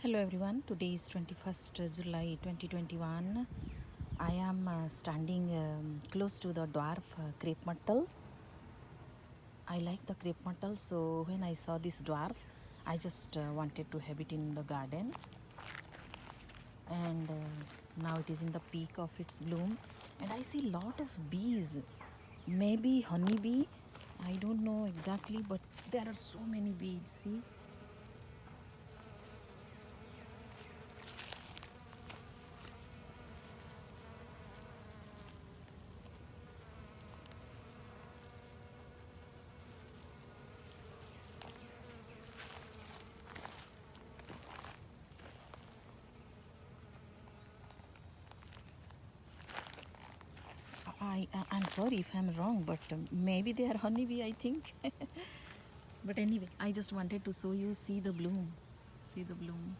Hello everyone, today is 21st July 2021. I am standing close to the dwarf crape myrtle. I like the crape myrtle, so when I saw this dwarf, I just wanted to have it in the garden. And now it is in the peak of its bloom, and I see lot of bees, maybe honey bee. I don't know exactly, but there are so many bees. See. I'm sorry if I'm wrong, but maybe they are honeybee, I think. But anyway, I just wanted to show you, see the bloom. See the bloom.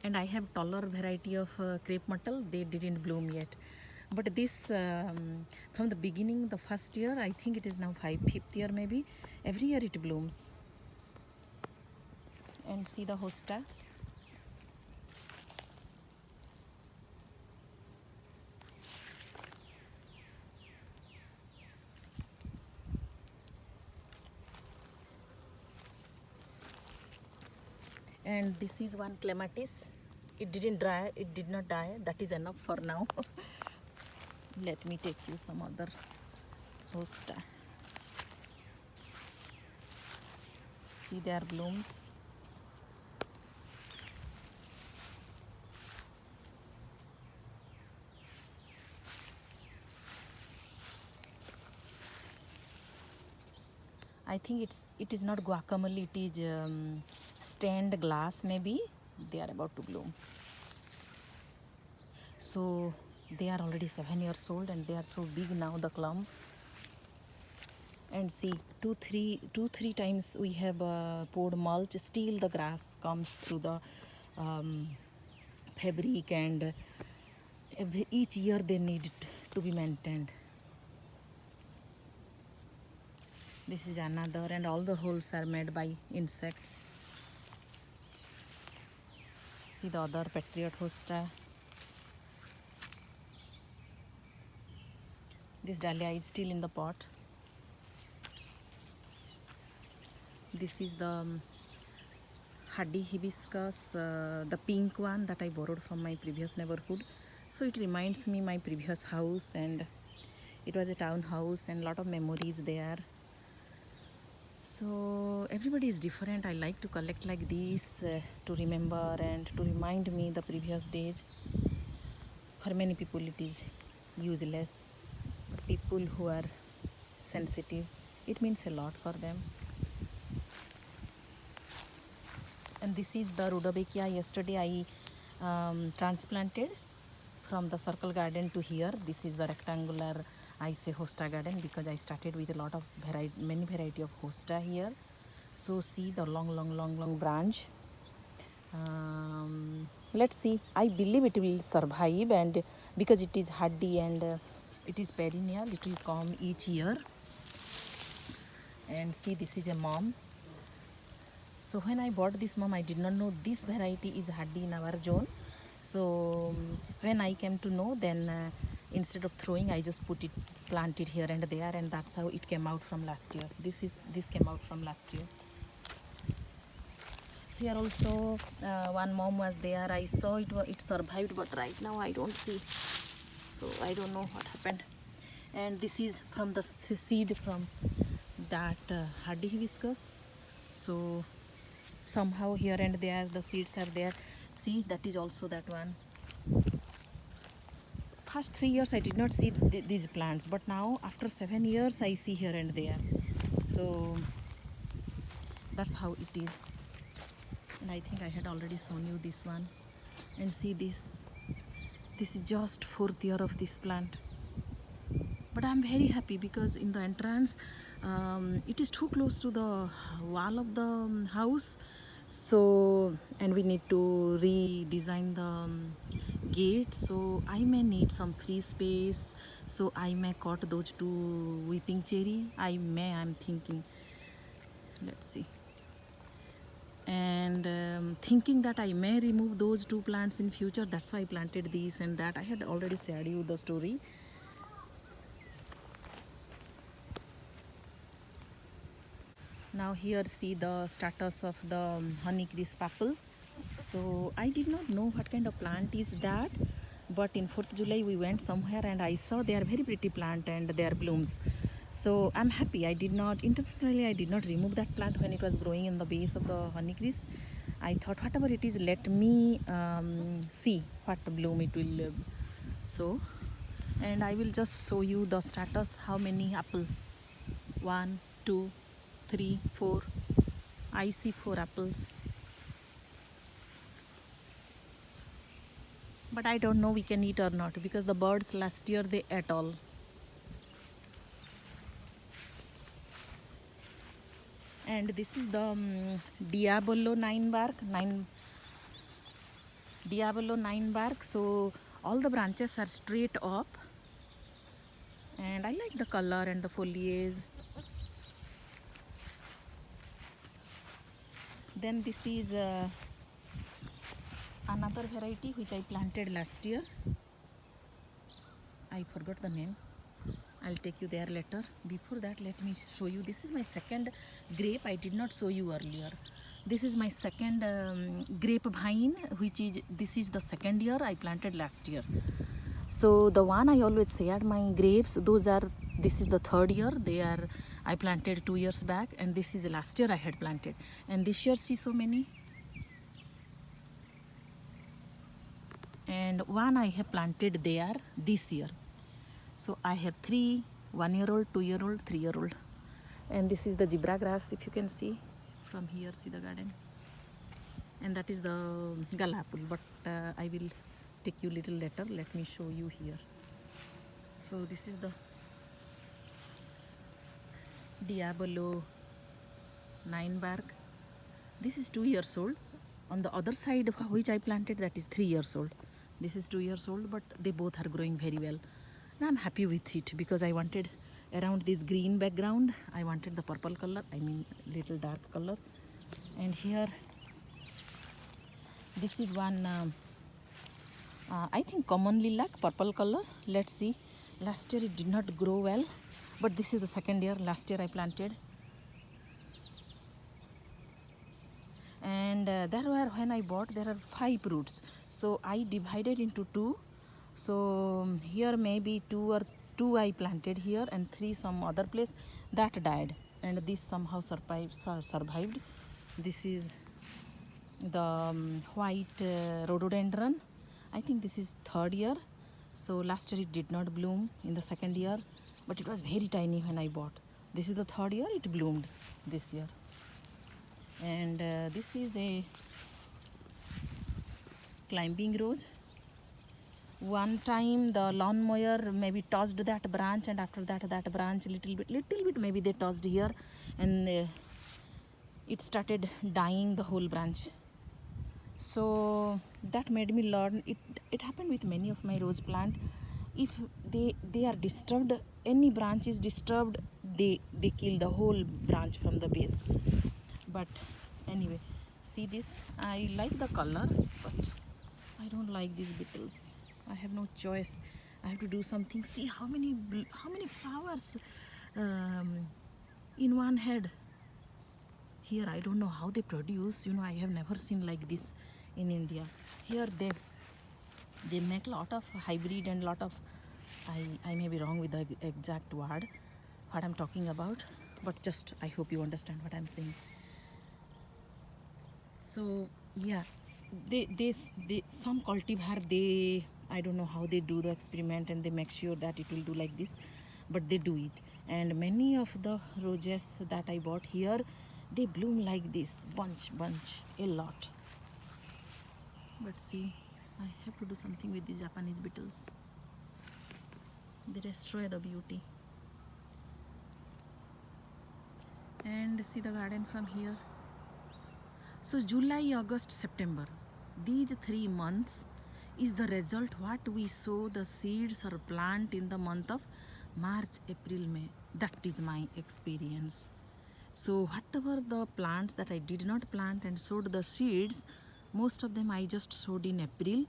And I have taller variety of crepe myrtle, they didn't bloom yet. But this, from the beginning, the first year, I think it is now fifth year maybe, every year it blooms. And see the hosta. And this is one clematis. It didn't dry, it did not die. That is enough for now. Let me take you some other hosta. See their blooms. I think it is not guacamole, it is stained glass maybe. They are about to bloom. So they are already 7 years old and they are so big now, the clump. And see, two three times we have poured mulch, still the grass comes through the fabric, and each year they need to be maintained. This is another, and all the holes are made by insects. See the other patriot hosta. This dahlia is still in the pot. This is the hardy hibiscus, the pink one that I borrowed from my previous neighborhood. So it reminds me my previous house, and it was a townhouse and lot of memories there. So everybody is different. I like to collect like this to remember and to remind me the previous days. For many people it is useless, but people who are sensitive, it means a lot for them. And this is the rudbeckia. Yesterday I transplanted from the circle garden to here. This is the rectangular, I say, hosta garden, because I started with a lot of many variety of hosta here. So see the long branch. Let's see, I believe it will survive, and because it is hardy and it is perennial, it will come each year. And see, this is a mom. So when I bought this mom, I did not know this variety is hardy in our zone. So when I came to know, then instead of throwing, I just planted here and there, and that's how it came out from last year. This came out from last year. Here also one mom was there. I saw it survived, but right now I don't see. So I don't know what happened. And this is from the seed from that hardy hibiscus. So somehow here and there the seeds are there. See, that is also that one. Past 3 years I did not see these plants, but now after 7 years I see here and there. So that's how it is. And I think I had already shown you this one. And see, this is just 4th year of this plant. But I'm very happy because in the entrance it is too close to the wall of the house. So, and we need to redesign the gate, so I may need some free space. So I may cut those 2 weeping cherry. I'm thinking. Let's see. And thinking that I may remove those two plants in future. That's why I planted these and that. I had already shared you the story. Now here see the status of the honey crisp apple. So I did not know what kind of plant is that, but in 4th July we went somewhere and I saw they are very pretty plant and their blooms. So I'm happy. I did not remove that plant when it was growing in the base of the honey crisp. I thought whatever it is, let me see what bloom it will sow, and I will just show you the status. How many apple? 1, 2, 3, 4. I see 4 apples. But I don't know we can eat or not, because the birds last year they ate all. And this is the Diabolo 9 bark. So all the branches are straight up, and I like the color and the foliage. Then this is another variety which I planted last year. I forgot the name. I'll take you there later. Before that, let me show you. This is my second grape. I did not show you earlier. This is my second grapevine, this is the second year. I planted last year. So the one I always shared my grapes, this is the third year. I planted 2 years back, and this is last year I had planted. And this year, see so many. And one I have planted there this year. So I have 3 1-year-old, 2-year-old, 3-year-old. And this is the zebra grass, if you can see from here, see the garden. And that is the gala apple, but I will take you little later. Let me show you here. So this is the Diabolo 9 bark. This is 2 years old. On the other side which I planted, that is 3 years old. This is 2 years old, but they both are growing very well. And I'm happy with it, because I wanted around this green background, I wanted the purple color, I mean little dark color. And here, this is one, I think common lilac, purple color. Let's see. Last year it did not grow well, but this is the second year. Last year I planted. And when I bought, there are 5 roots. So I divided into 2. So here maybe 2 I planted here, and 3 some other place that died, and this somehow survived. This is the white rhododendron. I think this is 3rd year. So last year it did not bloom in the 2nd year, but it was very tiny when I bought. This is the 3rd year, it bloomed this year. And this is a climbing rose. One time the lawnmower maybe touched that branch, and after that branch little bit maybe they touched here, and it started dying, the whole branch. So that made me learn. It happened with many of my rose plant. If they are disturbed, any branch is disturbed, they kill the whole branch from the base. But anyway, see this. I like the color, but I don't like these beetles. I have no choice. I have to do something. See how many flowers in one head. Here I don't know how they produce. I have never seen like this in India. Here they make lot of hybrid and lot of, I may be wrong with the exact word what I'm talking about, but just I hope you understand what I'm saying. So yeah, they some cultivar, I don't know how they do the experiment, and they make sure that it will do like this, but they do it. And many of the roses that I bought here, they bloom like this, bunch, a lot. But see, I have to do something with these Japanese beetles. They destroy the beauty. And see the garden from here. So July, August, September, these 3 months is the result what we sow the seeds or plant in the month of March, April, May. That is my experience. So whatever the plants that I did not plant and sowed the seeds, Most of them I just sowed in April,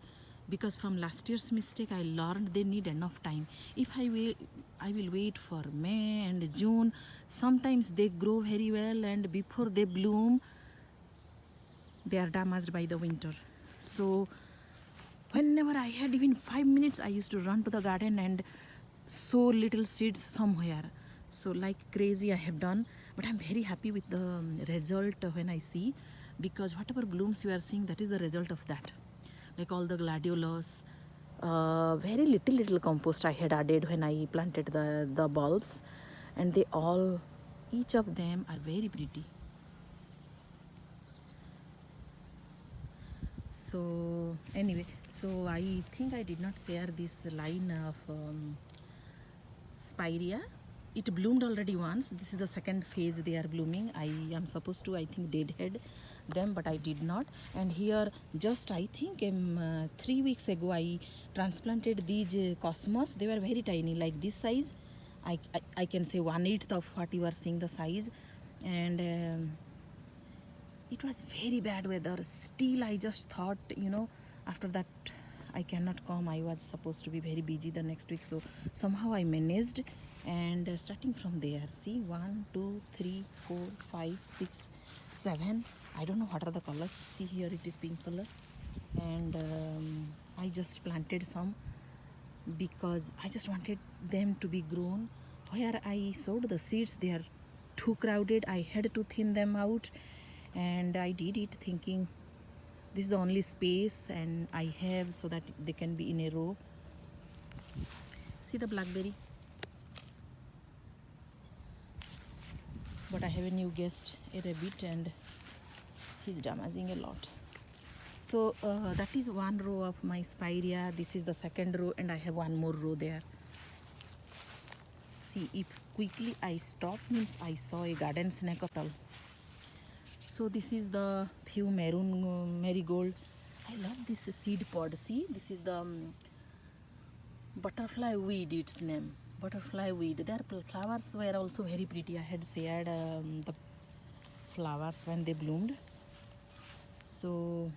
because from last year's mistake I learned they need enough time. If I will wait for May and June, sometimes they grow very well and before they bloom they are damaged by the winter. So whenever I had even 5 minutes, I used to run to the garden and sow little seeds somewhere. So like crazy I have done, but I'm very happy with the result when I see, because whatever blooms you are seeing, that is the result of that. Like all the gladiolus, very little compost I had added when I planted the bulbs, and they all, each of them are very pretty. So anyway, so I think I did not share this line of spirea. It bloomed already once. This is the second phase they are blooming. I am supposed to, I think, deadhead them, but I did not. And here just I think 3 weeks ago I transplanted these cosmos. They were very tiny, like this size. I can say 1/8 of what you are seeing the size. And it was very bad weather. Still I just thought, after that I cannot come. I was supposed to be very busy the next week, so somehow I managed. And starting from there, see, 1 2 3 4 5 6 7, I don't know what are the colors. See, here it is pink color. And I just planted some because I just wanted them to be grown. Where I sowed the seeds, they are too crowded. I had to thin them out, and I did it thinking this is the only space and I have, so that they can be in a row. See the blackberry. But I have a new guest, a rabbit, and he's damaging a lot. So that is one row of my spirea. This is the second row, and I have one more row there. See, if quickly I stop, means I saw a garden snake of all. So this is the few maroon marigold. I love this seed pod. See, this is the butterfly weed, its name, butterfly weed. Their flowers were also very pretty. I had shared the flowers when they bloomed. So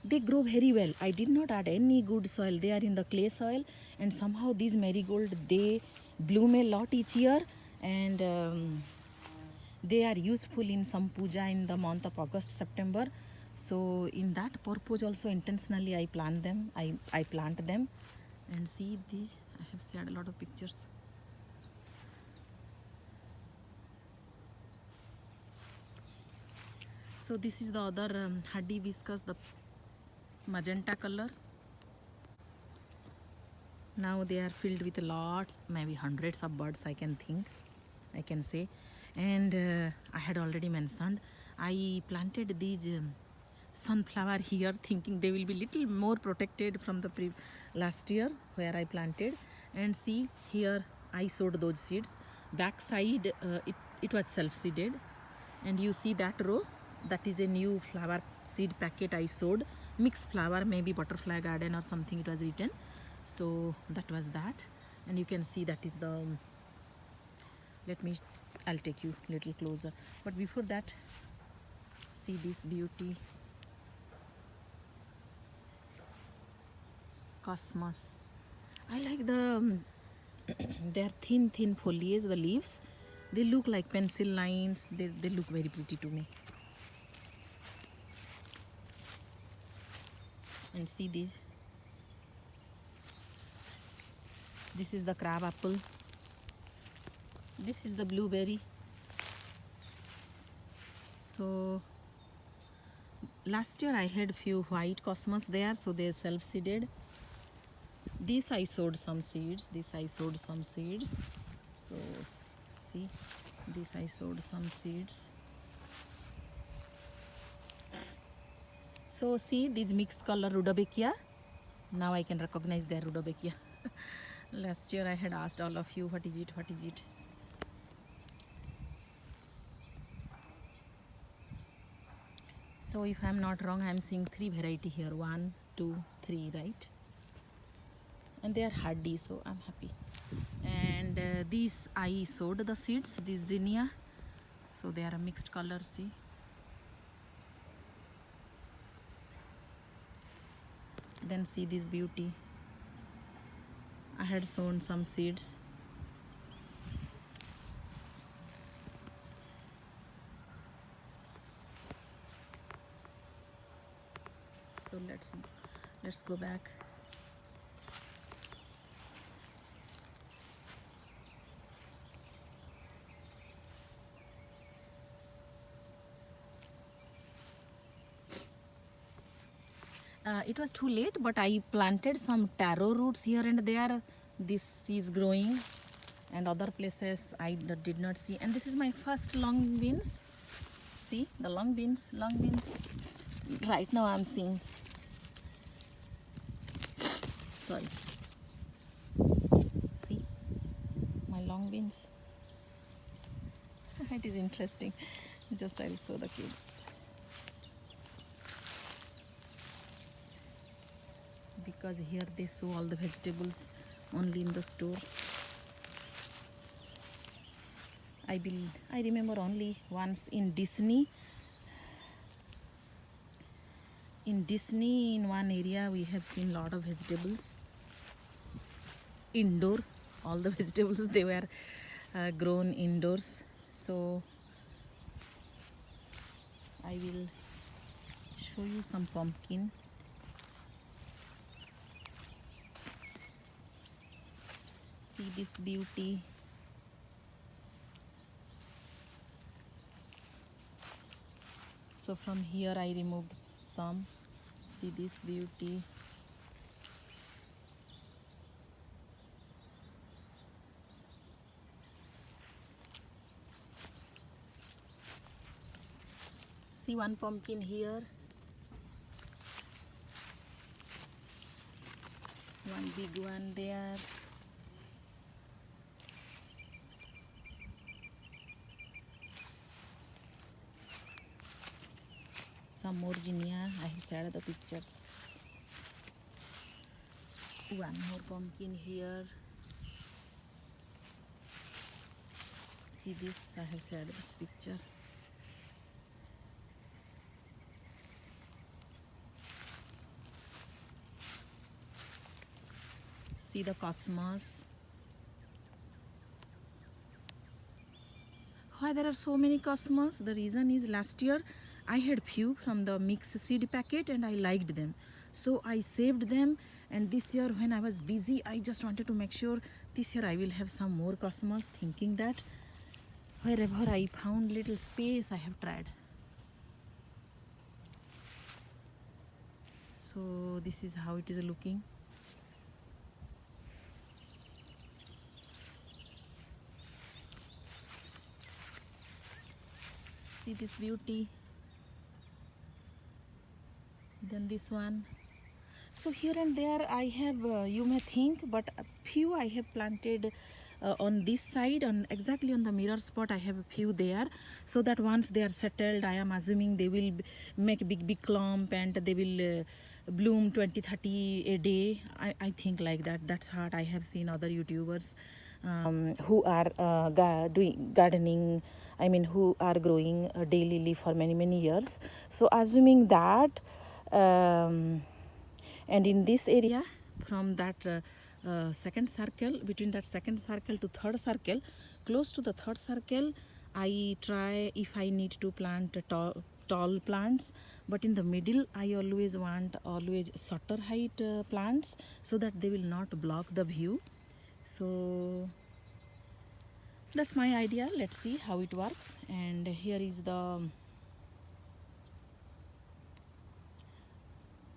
they grow very well. I did not add any good soil. They are in the clay soil, and somehow these marigold, they bloom a lot each year. And they are useful in some puja in the month of August, September. So in that purpose also intentionally I plant them. I plant them. And see these, I have shared a lot of pictures. So this is the other hibiscus, the magenta color. Now they are filled with lots, maybe hundreds of birds, I can say. And I had already mentioned, I planted these sunflower here thinking they will be little more protected from the last year where I planted. And see, here I sowed those seeds. Back side it was self-seeded, and you see that row, that is a new flower seed packet I sowed. Mixed flower, maybe butterfly garden or something it was written. So that was that. And you can see that is the, I'll take you little closer. But before that, see this beauty, cosmos. I like the their thin foliage, the leaves. They look like pencil lines. They look very pretty to me. And see these. This is the crab apple. This is the blueberry. So last year I had few white cosmos there, so they self-seeded. This I sowed some seeds. So see, this I sowed some seeds. So see these mixed color rudbeckia. Now I can recognize their rudbeckia. Last year I had asked all of you, what is it? So if I am not wrong, I am seeing 3 variety here. 1, 2, 3, right? And they are hardy, so I'm happy. And these I sowed the seeds, this zinnia. So they are a mixed color, see. Then see this beauty. I had sown some seeds. So let's go back. It was too late, but I planted some taro roots here and there. This is growing, and other places I did not see. And this is my first long beans. See the long beans. Right now I'm seeing. Sorry. See my long beans. It is interesting. Just I'll show the kids. Because here they sow all the vegetables only in the store. I remember only once in Disney. In one area we have seen lot of vegetables indoor. All the vegetables they were grown indoors. So I will show you some pumpkin. See this beauty. So from here I removed some. See this beauty. See one pumpkin here. One big one there. Some more zinnia. I have shared the pictures. One more pumpkin here. See this, I have shared this picture. See the cosmos. Why there are so many cosmos? The reason is last year I had few from the mixed seed packet and I liked them. So I saved them, and this year when I was busy, I just wanted to make sure this year I will have some more cosmos, thinking that wherever I found little space, I have tried. So this is how it is looking. See this beauty. Then this one. So here and there I have, you may think, but a few I have planted on this side, on exactly on the mirror spot. I have a few there, so that once they are settled, I am assuming they will make big clump and they will bloom 20-30 a day. I think like that. That's what I have seen other YouTubers who are doing gardening, I mean who are growing daily for many years. So assuming that, and in this area, from that second circle, between that second circle to third circle, close to the third circle, I try if I need to plant tall plants, but in the middle I always want shorter height plants, so that they will not block the view. So that's my idea. Let's see how it works. And here is the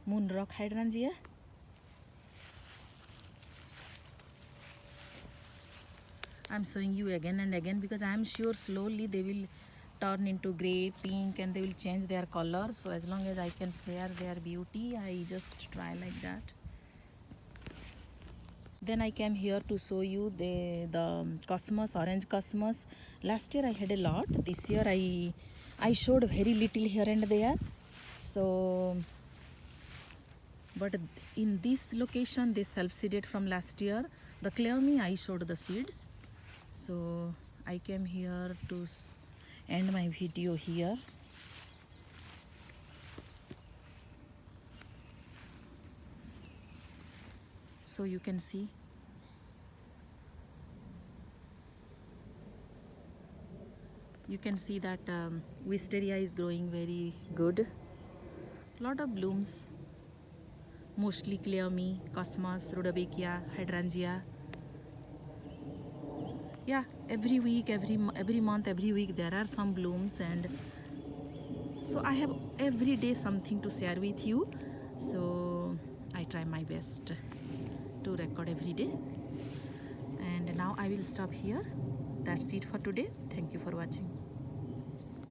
moon rock hydrangea. I'm showing you again and again because I am sure slowly they will turn into grey, pink, and they will change their color. So as long as I can share their beauty, I just try like that. Then I came here to show you the cosmos, orange cosmos. Last year I had a lot. This year I showed very little here and there. So, but in this location they self-seeded from last year. The cleome I showed the seeds. So I came here to end my video here. So you can see that wisteria is growing very good. Lot of blooms, mostly cleome, cosmos, rudbeckia, hydrangea. Yeah, every week, every month, every week there are some blooms, and so I have every day something to share with you. So I try my best to record every day. And now I will stop here. That's it for today. Thank you for watching.